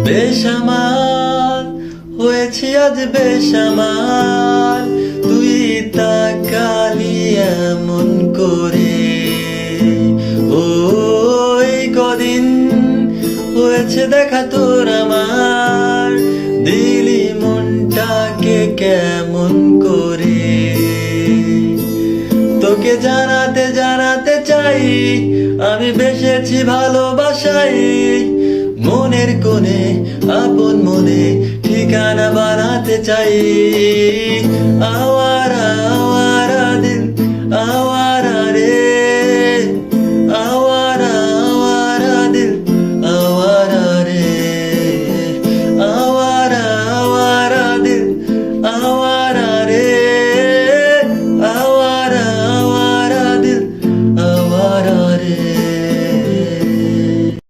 বেসামাল হয়েছি আজ বেসামাল, তুই তাকালি এমন করে। ওই কদিন হয়েছে দেখা তোর আমার, দিলি মনটাকে কেমন করে। তোকে জানাতে জানাতে চাই আমি বেসেছি ভালোবাসায়, মনের কোণে আপন মনে ঠিকানা বানাতে চাই। আওয়ারা